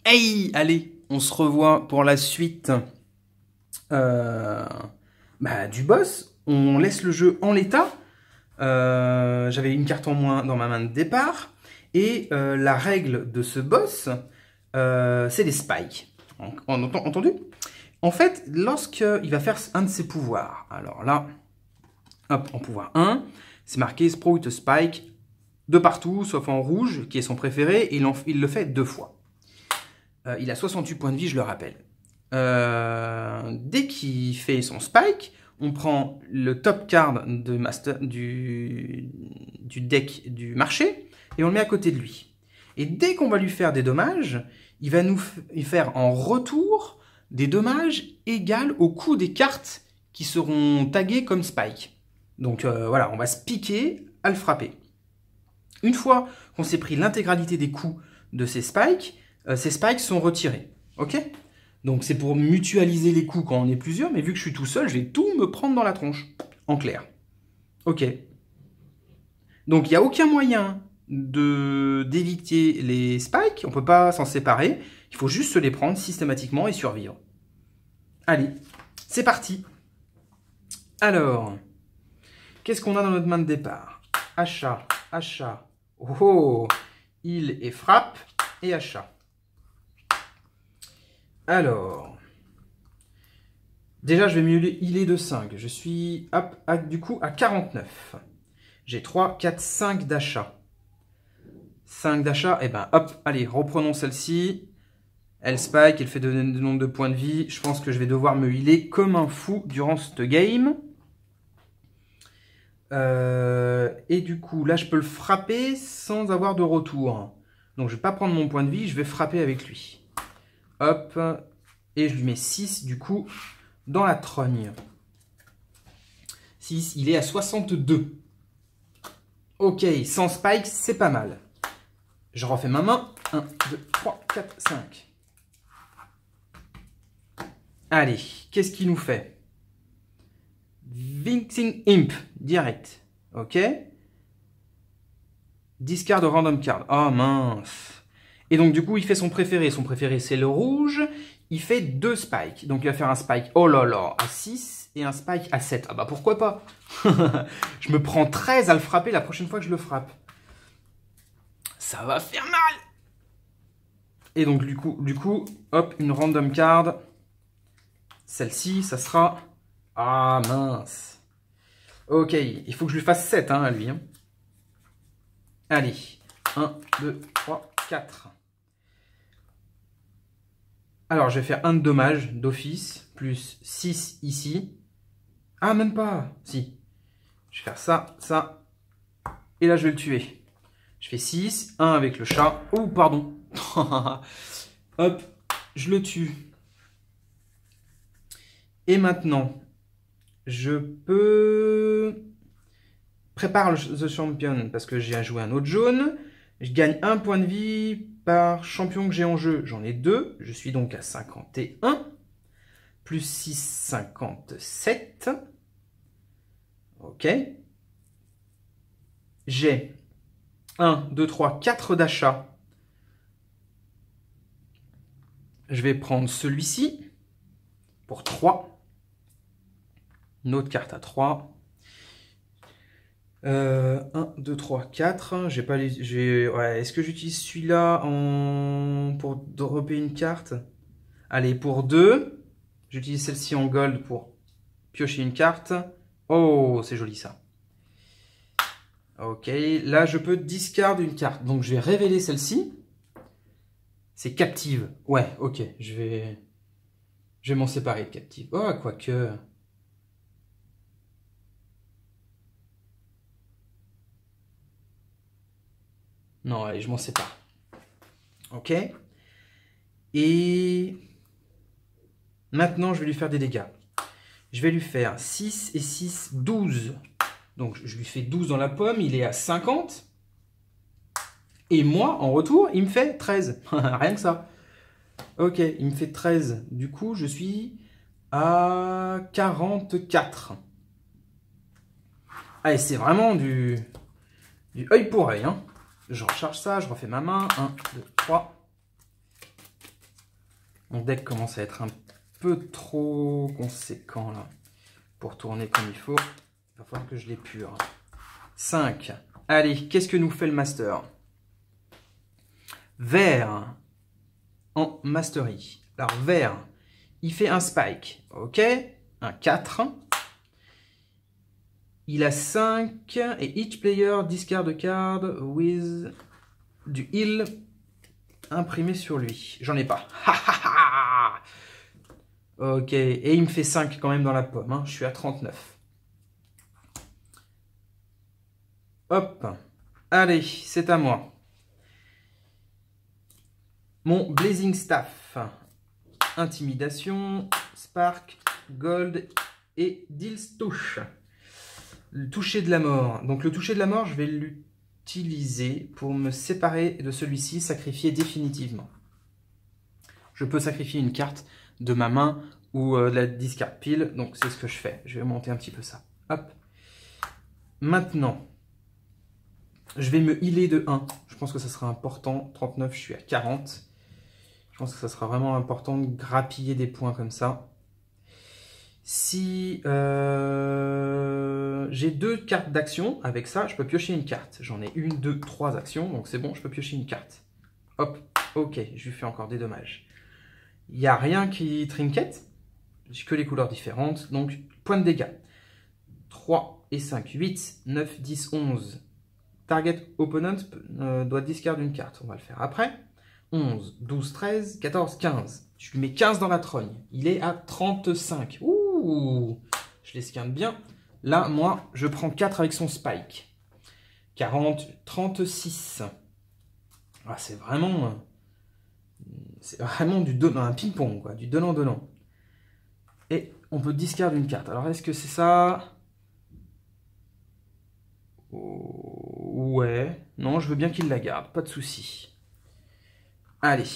Hey, allez, on se revoit pour la suite du boss. On laisse le jeu en l'état. J'avais une carte en moins dans ma main de départ. Et la règle de ce boss, c'est les spikes. Entendu? En fait, lorsqu'il va faire un de ses pouvoirs, alors là, hop, en pouvoir 1, c'est marqué Sprout Spike de partout, sauf en rouge, qui est son préféré, et il le fait 2 fois. Il a 68 points de vie, je le rappelle. Dès qu'il fait son spike, on prend le top card de master, du deck du marché et on le met à côté de lui. Et dès qu'on va lui faire des dommages, il va nous faire en retour des dommages égaux au coût des cartes qui seront taguées comme spike. Donc voilà, on va se piquer à le frapper. Une fois qu'on s'est pris l'intégralité des coups de ces spikes sont retirés. Ok? Donc c'est pour mutualiser les coups quand on est plusieurs, mais vu que je suis tout seul, je vais tout me prendre dans la tronche. En clair. Ok. Donc il n'y a aucun moyen d'éviter les spikes, on ne peut pas s'en séparer, il faut juste se les prendre systématiquement et survivre. Allez, c'est parti. Alors, qu'est-ce qu'on a dans notre main de départ? Achat, achat, oh, heal et frappe, et achat. Alors, déjà je vais me healer de 5. Je suis du coup à 49. J'ai 3, 4, 5 d'achat. 5 d'achat, et ben hop, allez, reprenons celle-ci. Elle spike, elle fait de nombre de points de vie. Je pense que je vais devoir me healer comme un fou durant cette game. Et du coup, là je peux le frapper sans avoir de retour. Donc je vais pas prendre mon point de vie, je vais frapper avec lui. Hop, et je lui mets 6 du coup dans la trogne. 6, il est à 62. Ok, sans spike, c'est pas mal. Je refais ma main. 1, 2, 3, 4, 5. Allez, qu'est-ce qu'il nous fait? Vinxing Imp, direct. Ok. Discard random card. Oh mince. Et donc du coup, il fait son préféré. Son préféré, c'est le rouge. Il fait 2 spikes. Donc il va faire un spike, oh là là, à 6 et un spike à 7. Ah bah pourquoi pas. Je me prends 13 à le frapper la prochaine fois que je le frappe. Ça va faire mal. Et donc du coup, hop, une random card. Celle-ci, ça sera... Ah mince. Ok, il faut que je lui fasse 7 hein, à lui. Hein. Allez, 1, 2, 3, 4. Alors, je vais faire un de dommage d'office, plus 6 ici. Ah, même pas. Si. Je vais faire ça, ça. Et là, je vais le tuer. Je fais 6, 1 avec le chat. Oh, pardon. Hop, je le tue. Et maintenant, je peux... Prépare The Champion, parce que j'ai joué un autre jaune. Je gagne 1 point de vie par champion que j'ai en jeu. J'en ai 2. Je suis donc à 51. Plus 6, 57. Ok. J'ai 1, 2, 3, 4 d'achat. Je vais prendre celui-ci pour 3. Une autre carte à 3. 1, 2, 3, 4. J'ai pas les. Ouais, est-ce que j'utilise celui-là pour dropper une carte? Allez, pour 2. J'utilise celle-ci en gold pour piocher une carte. Oh, c'est joli ça. Ok, là je peux discard une carte. Donc je vais révéler celle-ci. C'est captive. Ouais, ok, je vais m'en séparer de captive. Oh, quoique. Non, allez, je m'en sépare. Ok. Et maintenant, je vais lui faire des dégâts. Je vais lui faire 6 et 6, 12. Donc, je lui fais 12 dans la pomme. Il est à 50. Et moi, en retour, il me fait 13. Rien que ça. Ok, il me fait 13. Du coup, je suis à 44. Allez, c'est vraiment du œil pour œil. Hein. Je recharge ça, je refais ma main. 1, 2, 3. Mon deck commence à être un peu trop conséquent là. Pour tourner comme il faut, il va falloir que je l'épure. 5. Allez, qu'est-ce que nous fait le master? Vert en mastery. Alors, vert, il fait un spike. Ok, un 4. Il a 5. Et each player discard a card with du heal imprimé sur lui. J'en ai pas. Ok, et il me fait 5 quand même dans la pomme. Hein. Je suis à 39. Hop. Allez, c'est à moi. Mon Blazing Staff. Intimidation, Spark, Gold et Deals Touche. Le toucher de la mort. Donc le toucher de la mort, je vais l'utiliser pour me séparer de celui-ci, sacrifier définitivement. Je peux sacrifier une carte de ma main ou de la discard pile. Donc c'est ce que je fais. Je vais monter un petit peu ça. Hop. Maintenant, je vais me healer de 1. Je pense que ça sera important. 39, je suis à 40. Je pense que ça sera vraiment important de grappiller des points comme ça. Si j'ai 2 cartes d'action, avec ça, je peux piocher une carte. J'en ai 1, 2, 3 actions, donc c'est bon, je peux piocher une carte. Hop, ok, je lui fais encore des dommages. Il n'y a rien qui trinket, j'ai que les couleurs différentes, donc point de dégâts. 3 et 5, 8, 9, 10, 11. Target opponent doit discard une carte, on va le faire après. 11, 12, 13, 14, 15. Je lui mets 15 dans la trogne. Il est à 35. Ouh, je l'esquinte bien. Là, moi, je prends 4 avec son spike. 40, 36. Ah, c'est vraiment du un ping-pong, quoi, du donnant-donnant. Et on peut discard une carte. Alors, est-ce que c'est ça? Ouais. Non, je veux bien qu'il la garde. Pas de souci. Allez,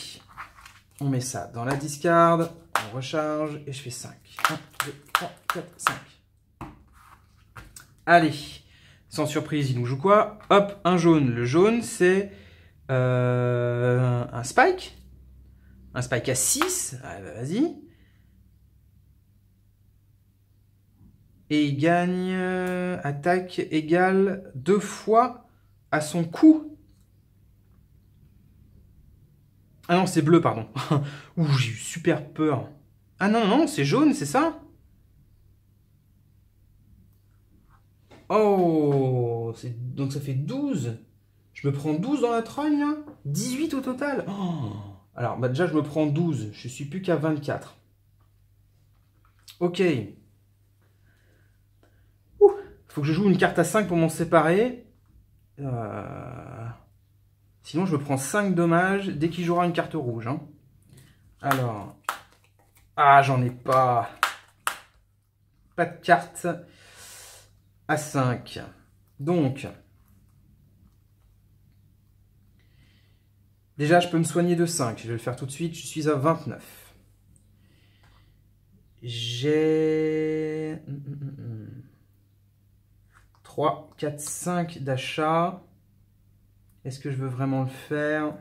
on met ça dans la discard, on recharge et je fais 5. 1, 2, 3, 4, 5. Allez, sans surprise, il nous joue quoi? Hop, un jaune. Le jaune, c'est un spike. Un spike à 6. Ah, bah, vas-y. Et il gagne attaque égale 2 fois à son coup. Ah non, c'est bleu, pardon. Ouh, j'ai eu super peur. Ah non, non, c'est jaune, c'est ça? Oh, donc ça fait 12. Je me prends 12 dans la trogne, là? 18 au total. Oh. Alors, bah déjà, je me prends 12. Je suis plus qu'à 24. Ok. Ouh. Faut que je joue une carte à 5 pour m'en séparer. Sinon, je me prends 5 dommages dès qu'il jouera une carte rouge. Hein. Alors. Ah, j'en ai pas. Pas de carte à 5. Donc. Déjà, je peux me soigner de 5. Je vais le faire tout de suite. Je suis à 29. J'ai 3, 4, 5 d'achat. Est-ce que je veux vraiment le faire?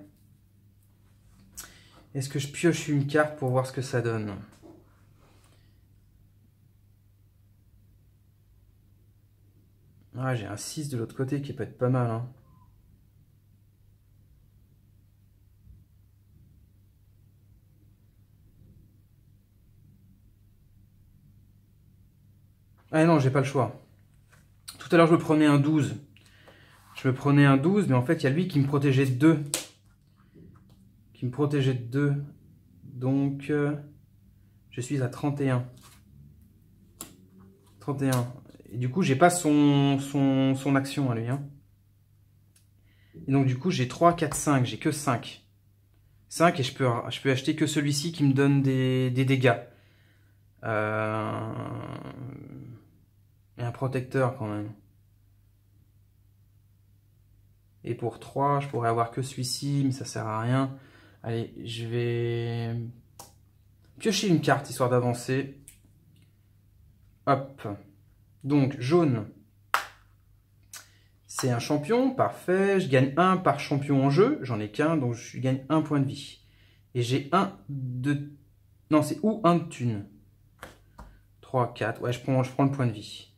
Est-ce que je pioche une carte pour voir ce que ça donne? Ah, j'ai un 6 de l'autre côté qui peut être pas mal. Hein. Ah non, j'ai pas le choix. Tout à l'heure, je me prenais un 12. Je me prenais un 12, mais en fait, il y a lui qui me protégeait de 2. Donc, je suis à 31. 31. Et du coup, j'ai pas son action à lui. Hein. Et donc, du coup, j'ai 3, 4, 5. J'ai que 5. 5 et je peux acheter que celui-ci qui me donne des dégâts. Et un protecteur quand même. Et pour 3, je pourrais avoir que celui-ci, mais ça sert à rien. Allez, je vais piocher une carte histoire d'avancer. Hop. Donc, jaune. C'est un champion, parfait. Je gagne 1 par champion en jeu. J'en ai qu'un, donc je gagne 1 point de vie. Et j'ai 1 de Non, c'est ou 1 de thune. 3, 4. Ouais, je prends le point de vie.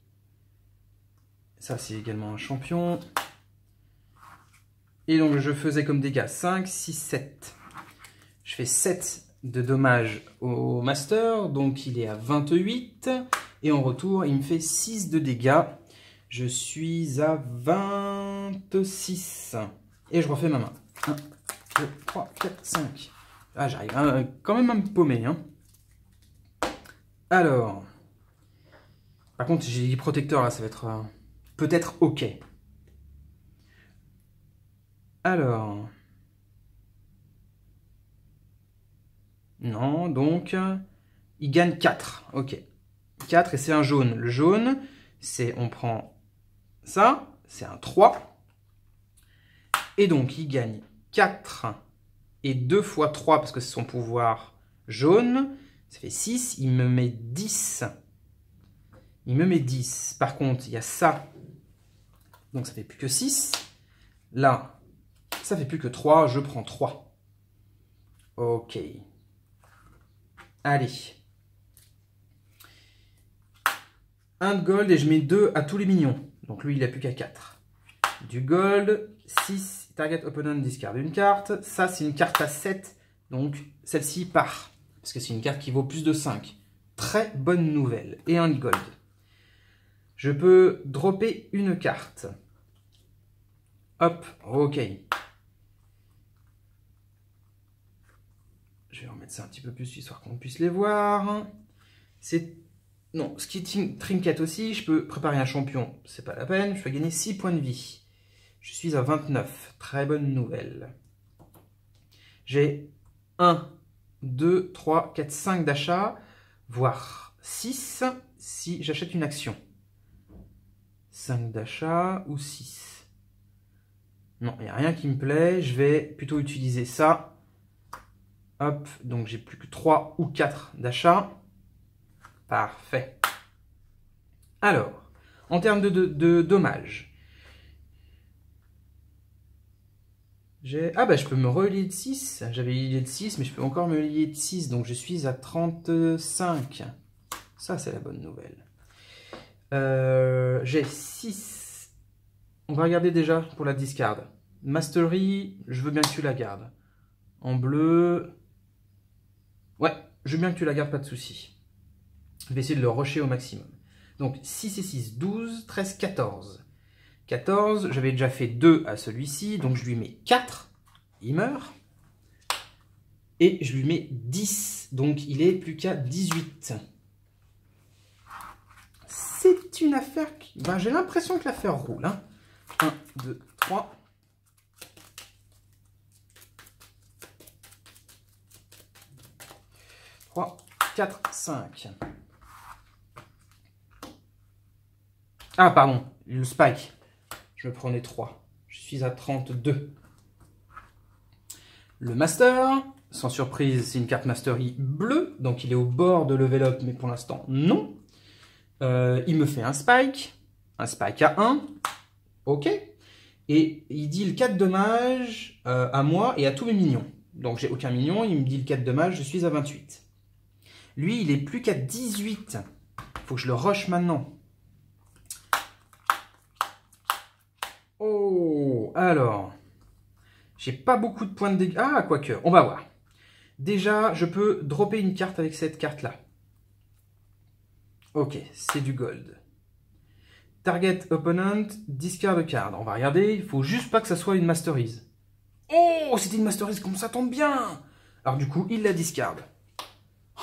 Ça, c'est également un champion. Et donc, je faisais comme dégâts 5, 6, 7. Je fais 7 de dommages au master. Donc, il est à 28. Et en retour, il me fait 6 de dégâts. Je suis à 26. Et je refais ma main. 1, 2, 3, 4, 5. Ah, j'arrive quand même à me paumer. Hein. Alors. Par contre, j'ai des protecteurs là, ça va être peut-être ok. Alors. Non, donc. Il gagne 4. Ok. 4 et c'est un jaune. Le jaune, c'est on prend ça, c'est un 3. Et donc, il gagne 4 et 2 fois 3 parce que c'est son pouvoir jaune. Ça fait 6. Il me met 10. Il me met 10. Par contre, il y a ça. Donc, ça fait plus que 6. Là, ça fait plus que 3. Je prends 3. Ok. Allez. 1 de gold et je mets 2 à tous les minions. Donc, lui, il n'a plus qu'à 4. Du gold. 6. Target opponent discard une carte. Ça, c'est une carte à 7. Donc, celle-ci part. Parce que c'est une carte qui vaut plus de 5. Très bonne nouvelle. Et un gold. Je peux dropper une carte. Hop, ok. Je vais remettre ça un petit peu plus, histoire qu'on puisse les voir. C'est... Non, ce qui est trinket aussi, je peux préparer un champion. C'est pas la peine, je peux gagner 6 points de vie. Je suis à 29. Très bonne nouvelle. J'ai 1, 2, 3, 4, 5 d'achat, voire 6 si j'achète une action. 5 d'achat ou 6. Non, il n'y a rien qui me plaît. Je vais plutôt utiliser ça. Hop, donc j'ai plus que 3 ou 4 d'achat. Parfait. Alors, en termes de dommages, ah bah je peux me relier de 6. J'avais lié de 6, mais je peux encore me lier de 6. Donc je suis à 35. Ça, c'est la bonne nouvelle. J'ai 6. On va regarder déjà pour la discard. Mastery, je veux bien que tu la gardes. En bleu. Ouais, je veux bien que tu la gardes, pas de souci. Je vais essayer de le rusher au maximum. Donc 6 et 6, 12, 13, 14. 14, j'avais déjà fait 2 à celui-ci, donc je lui mets 4. Il meurt. Et je lui mets 10, donc il est plus qu'à 18. C'est une affaire qui... Ben, j'ai l'impression que l'affaire roule. Hein. 1, 2, 3. 3, 4, 5. Ah, pardon, le spike. Je me prenais 3. Je suis à 32. Le master, sans surprise, c'est une carte mastery bleue. Donc il est au bord de level up, mais pour l'instant, non. Il me fait un spike à 1, ok, et il deal 4 dommages à moi et à tous mes minions. Donc j'ai aucun minion, il me deal 4 dommages, je suis à 28. Lui, il est plus qu'à 18. Faut que je le rush maintenant. Oh, alors, j'ai pas beaucoup de points de dégâts. Ah, quoique, on va voir. Déjà, je peux dropper une carte avec cette carte-là. Ok, c'est du gold. Target opponent, discard card. On va regarder, il faut juste pas que ça soit une masterise. Oh, c'était une masterise, comme ça tombe bien. Alors du coup, il la discard.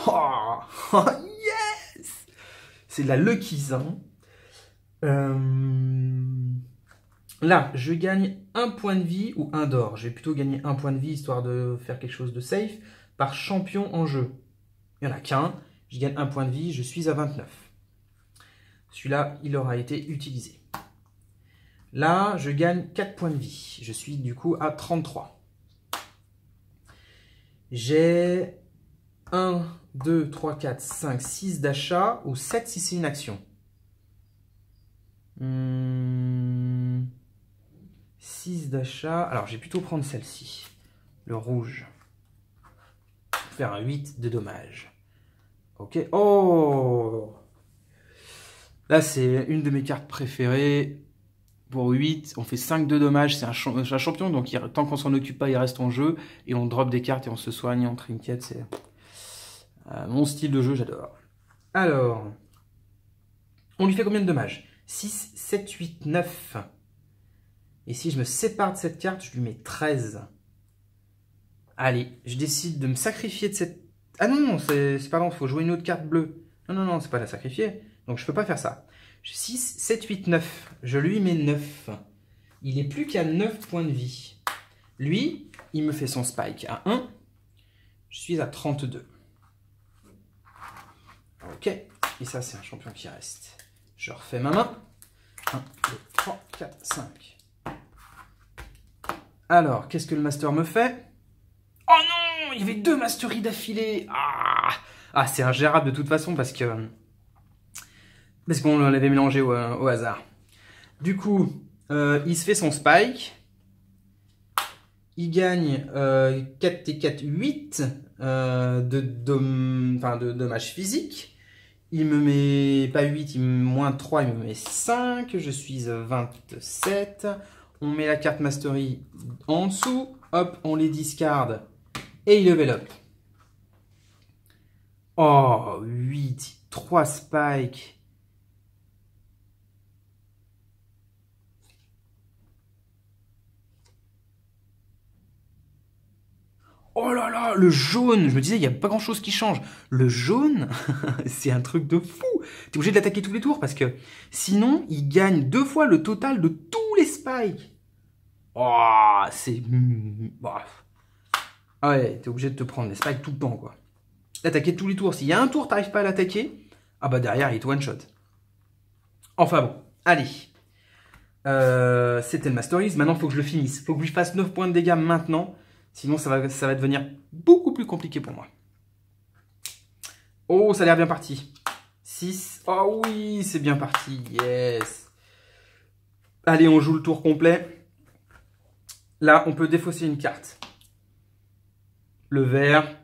Oh, oh yes. C'est de la lucky, hein. Là, je gagne un point de vie ou un d'or. Je vais plutôt gagner un point de vie, histoire de faire quelque chose de safe, par champion en jeu. Il n'y en a qu'un. Je gagne un point de vie, je suis à 29. Celui-là, il aura été utilisé. Là, je gagne 4 points de vie. Je suis du coup à 33. J'ai 1, 2, 3, 4, 5, 6 d'achat ou 7 si c'est une action. 6 d'achat. Alors, je vais plutôt prendre celle-ci. Le rouge. Faire un 8 de dommages. Ok. Oh! Là, c'est une de mes cartes préférées. Pour 8, on fait 5 de dommages. C'est un champion, donc tant qu'on s'en occupe pas, il reste en jeu. Et on drop des cartes et on se soigne, on trinket. C'est mon style de jeu, j'adore. Alors, on lui fait combien de dommages? 6, 7, 8, 9. Et si je me sépare de cette carte, je lui mets 13. Allez, je décide de me sacrifier de cette... Ah non, c'est pas bon, il faut jouer une autre carte bleue. Non, c'est pas la sacrifier. Donc je peux pas faire ça. 6, 7, 8, 9. Je lui mets 9. Il est plus qu'à 9 points de vie. Lui, il me fait son spike à 1. Je suis à 32. Ok. Et ça, c'est un champion qui reste. Je refais ma main. 1, 2, 3, 4, 5. Alors, qu'est-ce que le master me fait? Oh non! Il y avait 2 masteries d'affilée. Ah, c'est ingérable de toute façon parce qu'on l'avait mélangé au hasard. Du coup, il se fait son spike. Il gagne 4 et 4, 8 de dommages physiques. Il me met pas 8, il me met moins 3, il me met 5. Je suis à 27. On met la carte Mastery en dessous. Hop, on les discarde. Et il level up. Oh, 8, 3 spikes. Oh là là, le jaune. Je me disais, il n'y a pas grand chose qui change. Le jaune, c'est un truc de fou. Tu es obligé de l'attaquer tous les tours parce que sinon, il gagne 2 fois le total de tous les spikes. Oh, c'est... Ah ouais, t'es obligé de te prendre des spikes tout le temps, quoi. L'attaquer tous les tours. S'il y a un tour, t'arrives pas à l'attaquer, ah bah derrière, il te one-shot. Enfin bon, allez. C'était le Masteries. Maintenant, il faut que je le finisse. Il faut que je lui fasse 9 points de dégâts maintenant. Sinon, ça va devenir beaucoup plus compliqué pour moi. Oh, ça a l'air bien parti. 6. Oh oui, c'est bien parti. Yes. Allez, on joue le tour complet. Là, on peut défausser une carte. Le vert.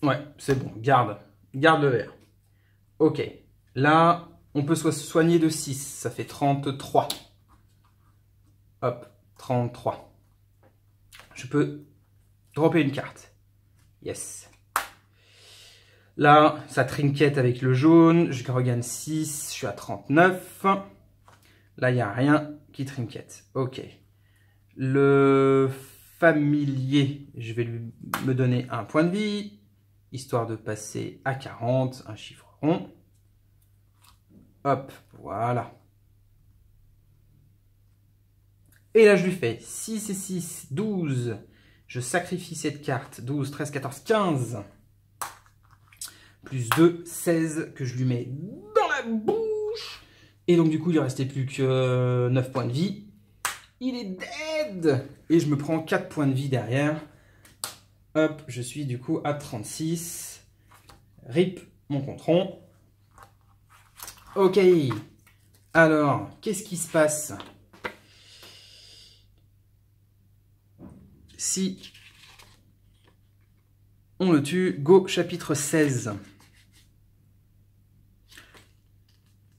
Ouais, c'est bon. Garde. Garde le vert. Ok. Là, on peut se soigner de 6. Ça fait 33. Hop, 33. Je peux dropper une carte. Yes. Là, ça trinket avec le jaune. Je regagne 6. Je suis à 39. Là, il n'y a rien qui trinket. Ok. Le familier, je vais me donner un point de vie, histoire de passer à 40, un chiffre rond. Hop, voilà. Et là, je lui fais 6 et 6, 12. Je sacrifie cette carte. 12, 13, 14, 15. Plus 2, 16 que je lui mets dans la bouche. Et donc, du coup, il ne restait plus que 9 points de vie. Il est dead. Et je me prends 4 points de vie derrière. Hop, je suis du coup à 36. RIP, mon contron. Ok. Alors, qu'est-ce qui se passe si on le tue? Go, chapitre 16.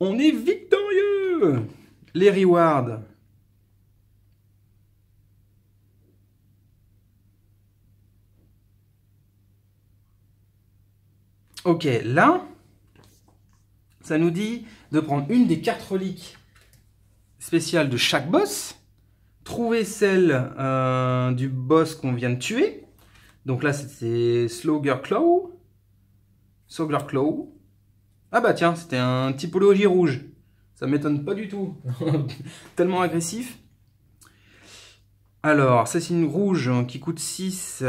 On est victorieux. Les rewards. Ok, là, ça nous dit de prendre une des 4 reliques spéciales de chaque boss, trouver celle du boss qu'on vient de tuer. Donc là, c'était Slogger Claw. Slogger Claw. Ah bah tiens, c'était un typologie rouge. Ça m'étonne pas du tout. Tellement agressif. Alors, ça c'est une rouge qui coûte 6.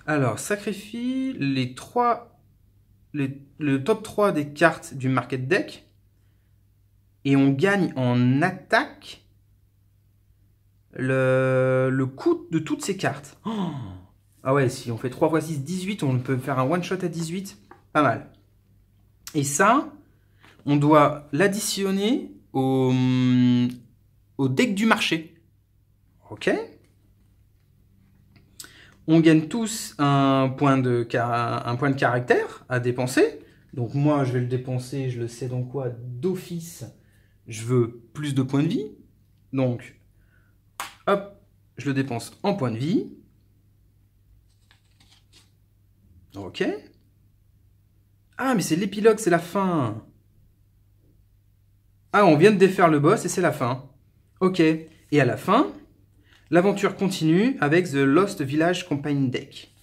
Alors, sacrifie les 3, le top 3 des cartes du market deck. Et on gagne en attaque le coût de toutes ces cartes. Oh, ah ouais, si on fait 3 x 6, 18, on peut faire un one-shot à 18. Pas mal. Et ça, on doit l'additionner au deck du marché. Ok. On gagne tous un point de caractère à dépenser. Donc moi, je vais le dépenser, je le sais dans quoi, d'office. Je veux plus de points de vie. Donc, hop, je le dépense en points de vie. Ok. Ah, mais c'est l'épilogue, c'est la fin. Ah, on vient de défaire le boss et c'est la fin. Ok. Et à la fin, l'aventure continue avec The Lost Village Campaign Deck.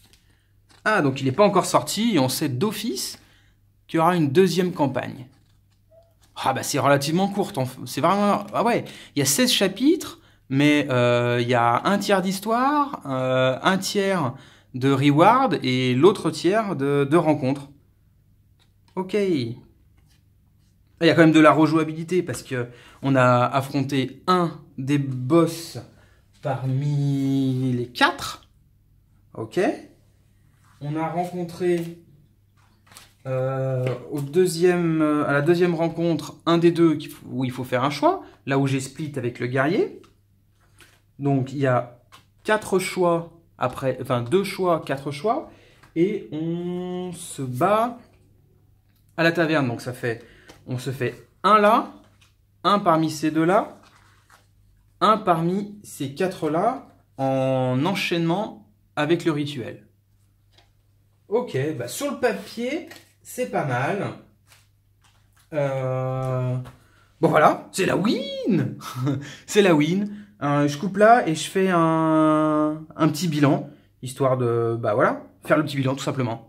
Ah, donc il n'est pas encore sorti et on sait d'office qu'il y aura une deuxième campagne. Ah bah c'est relativement court, c'est vraiment... Ah ouais, il y a 16 chapitres, mais il y a un tiers d'histoire, un tiers de reward et l'autre tiers de rencontres. Ok. Il y a quand même de la rejouabilité parce que on a affronté un des boss parmi les 4. Ok. On a rencontré à la deuxième rencontre un des deux où il faut faire un choix, là où j'ai split avec le guerrier. Donc il y a 4 choix après, enfin 2 choix, 4 choix, et on se bat à la taverne. Donc ça fait, on se fait un là, un parmi ces deux là, un parmi ces 4 là, en enchaînement avec le rituel. Ok, bah sur le papier, c'est pas mal. Bon voilà, c'est la win. C'est la win. Je coupe là et je fais un petit bilan, histoire de, bah voilà, faire le petit bilan tout simplement.